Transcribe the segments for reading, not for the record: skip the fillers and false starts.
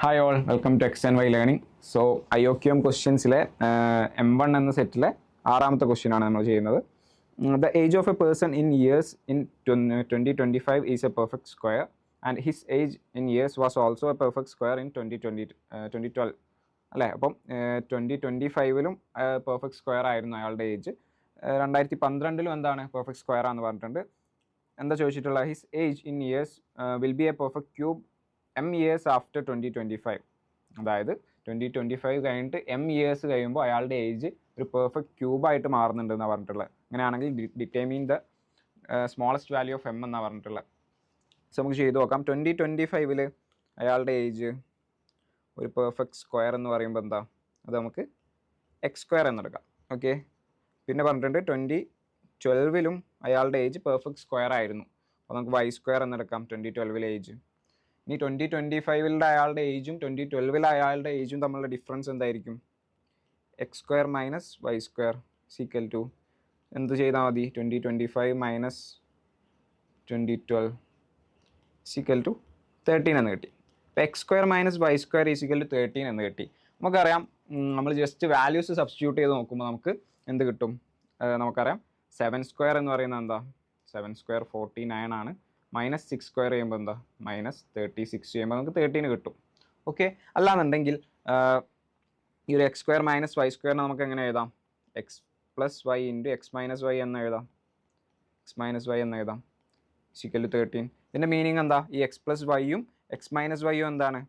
Hi all welcome to X and Y learning. So IOQM ക്വസ്റ്റ്യൻസിലെ M1 എന്ന സെറ്റിലെ ആറാമത്തെ ക്വസ്റ്റ്യൻ ആണ് നമ്മൾ ചെയ്യുന്നത്. The age of a person in years in 2025 is a perfect square and his age in years was also a perfect square in 2012 അല്ലേ. അപ്പം 2025 perfect square ആയിരുന്നു അയാളുടെ ഏജ്. 2012 എന്താണ് പെർഫെക്റ്റ് സ്ക്വയർ ആണെന്ന് പറഞ്ഞിട്ടുണ്ട്. എന്താ ചോദിച്ചിട്ടുള്ള his age in years will be A perfect cube M years after 2025. അതായത് 2025 കഴിഞ്ഞിട്ട് M years കഴിയുമ്പോൾ അയാളുടെ ഏജ് ഒരു പെർഫെക്റ്റ് ക്യൂബായിട്ട് മാറുന്നുണ്ടെന്നാണ് പറഞ്ഞിട്ടുള്ളത്. അങ്ങനെയാണെങ്കിൽ determine the smallest value of M എന്നാണ് പറഞ്ഞിട്ടുള്ളത്. സോ നമുക്ക് ചെയ്ത് നോക്കാം. 2025 അയാളുടെ ഏജ് ഒരു പെർഫെക്റ്റ് സ്ക്വയർ എന്ന് പറയുമ്പോൾ എന്താ, അത് നമുക്ക് എക്സ് സ്ക്വയർ എന്നെടുക്കാം. ഓക്കെ. പിന്നെ പറഞ്ഞിട്ടുണ്ട് 2012 അയാളുടെ ഏജ് പെർഫെക്റ്റ് സ്ക്വയർ ആയിരുന്നു. അപ്പോൾ നമുക്ക് വൈ സ്ക്വയർ എന്നെടുക്കാം 2012 ഏജ്. ഇനി 2025 അയാളുടെ ഏജും 2012 അയാളുടെ ഏജും തമ്മിലുള്ള ഡിഫറൻസ് എന്തായിരിക്കും? X square minus Y square equal to എന്ത് ചെയ്താൽ മതി? 2025 മൈനസ് 2012 സീക്വൽ ടു 13 എന്ന് കിട്ടി. അപ്പോൾ X square minus Y square equal to 13 എന്ന് കിട്ടി. നമുക്കറിയാം, നമ്മൾ ജസ്റ്റ് വാല്യൂസ് സബ്സ്റ്റിറ്റ്യൂട്ട് ചെയ്ത് നോക്കുമ്പോൾ നമുക്ക് എന്ത് കിട്ടും? നമുക്കറിയാം 7 സ്ക്വയർ എന്ന് പറയുന്നത് എന്താ? 7 സ്ക്വയർ 49 ആണ്. മൈനസ് 6 സ്ക്വയർ ചെയ്യുമ്പോൾ എന്താ? മൈനസ് 36 ചെയ്യുമ്പോൾ നമുക്ക് 13 കിട്ടും. ഓക്കെ. അല്ലാന്നുണ്ടെങ്കിൽ ഈ ഒരു എക്സ് സ്ക്വയർ മൈനസ് വൈ സ്ക്വയറിനെ നമുക്ക് എങ്ങനെ എഴുതാം? X plus Y into X minus Y എന്ന് എഴുതാം. എക്സ് മൈനസ് വൈ എന്ന് എഴുതാം ഈക്വൽ ടു 13. ഇതിൻ്റെ മീനിങ് എന്താ? ഈ എക്സ് പ്ലസ് വൈയും എക്സ് മൈനസ് വൈയും എന്താണ്?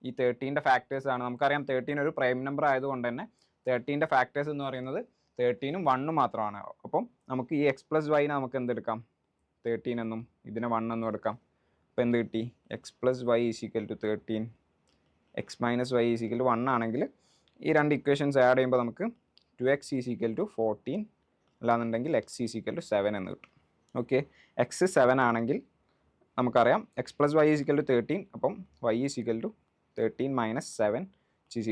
ഈ 13ൻ്റെ ഫാക്ടേഴ്സ് ആണ്. നമുക്കറിയാം 13 ഒരു പ്രൈം നമ്പർ ആയതുകൊണ്ട് തന്നെ 13ൻ്റെ ഫാക്ടേഴ്സ് എന്ന് പറയുന്നത് 13ഉം 1ഉം മാത്രമാണ്. അപ്പം നമുക്ക് ഈ എക്സ് പ്ലസ് വൈനെ നമുക്ക് എന്തെടുക്കാം? 13 എന്നും ഇതിനെ 1 എന്നും എടുക്കാം. അപ്പോൾ എന്ത് കിട്ടി? X plus Y equal to 13, X minus Y equal to 1 ആണെങ്കിൽ ഈ രണ്ട് ഇക്വേഷൻസ് ആഡ് ചെയ്യുമ്പോൾ നമുക്ക് 2x ഈക്വൽ ടു 14, അല്ലാന്നുണ്ടെങ്കിൽ എക്സ് ഈക്വൽ ടു 7 എന്ന് കിട്ടും. ഓക്കെ. എക്സ് 7 ആണെങ്കിൽ നമുക്കറിയാം X plus Y equal to 13, അപ്പം Y equal to 13 minus 7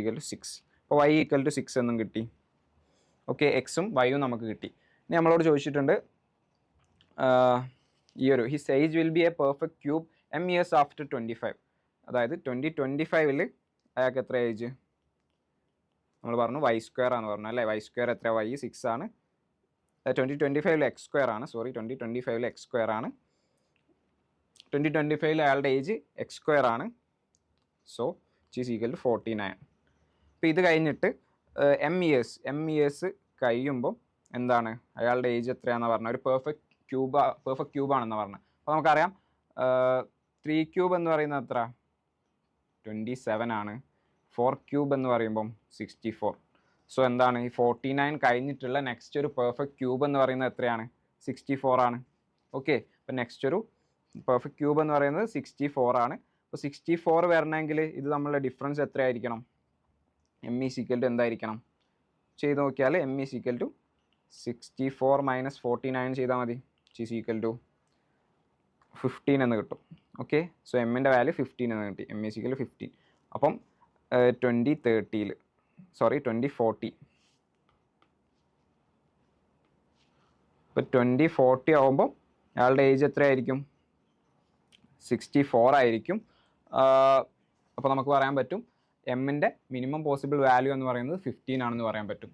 equal to 6. അപ്പോൾ വൈ ഈക്വൽ ടു 6 എന്നും കിട്ടി. ഓക്കെ. എക്സും വൈയും നമുക്ക് കിട്ടി. ഇനി നമ്മളോട് ചോദിച്ചിട്ടുണ്ട് ഈ ഒരു his age will be A perfect cube M years after 25. അതായത് 2025 അയാൾക്ക് എത്ര ഏജ്? നമ്മൾ പറഞ്ഞു വൈ സ്ക്വയർ ആണെന്ന് പറഞ്ഞു അല്ലേ. വൈ സ്ക്വയർ എത്ര? വൈ 6 ആണ്. 2025 എക്സ് സ്ക്വയർ ആണ്. സോറി, 2025 എക്സ് സ്ക്വയർ ആണ്. 2025 അയാളുടെ ഏജ് എക്സ് സ്ക്വയർ ആണ്. So equal to 49. അപ്പോൾ ഇത് കഴിഞ്ഞിട്ട് M years കഴിയുമ്പോൾ എന്താണ് അയാളുടെ ഏജ് എത്രയാണെന്ന് പറഞ്ഞാൽ ഒരു പെർഫെക്റ്റ് ക്യൂബാണെന്ന് പറഞ്ഞത്. അപ്പോൾ നമുക്കറിയാം 3 ക്യൂബ് എന്ന് പറയുന്നത് എത്ര? 27 ആണ്. 4 ക്യൂബ് എന്ന് പറയുമ്പം 64. സോ എന്താണ് ഈ 49 കഴിഞ്ഞിട്ടുള്ള നെക്സ്റ്റ് ഒരു പെർഫെക്റ്റ് ക്യൂബ് എന്ന് പറയുന്നത് എത്രയാണ്? 64 ആണ്. ഓക്കെ. അപ്പോൾ നെക്സ്റ്റ് ഒരു പെർഫെക്റ്റ് ക്യൂബ് എന്ന് പറയുന്നത് 64 ആണ്. അപ്പോൾ 64 വരണമെങ്കിൽ ഇത് നമ്മളുടെ ഡിഫറൻസ് എത്രയായിരിക്കണം? M ഈക്വൽ ടു എന്തായിരിക്കണം? ചെയ്ത് നോക്കിയാൽ M ഈക്വൽ ടു 64 മൈനസ് 49 ചെയ്താൽ മതി. ഈക്വൽ ടു 15 എന്ന് കിട്ടും. ഓക്കെ. സോ എമ്മിൻ്റെ വാല്യൂ 15 എന്ന് കിട്ടി. M equal to 15. അപ്പം 2040 ഇപ്പോൾ 2040 ആകുമ്പോൾ അയാളുടെ ഏജ് എത്രയായിരിക്കും? 64 ആയിരിക്കും. അപ്പോൾ നമുക്ക് പറയാൻ പറ്റും എമ്മിൻ്റെ മിനിമം പോസിബിൾ വാല്യൂ എന്ന് പറയുന്നത് 15 ആണെന്ന് പറയാൻ പറ്റും.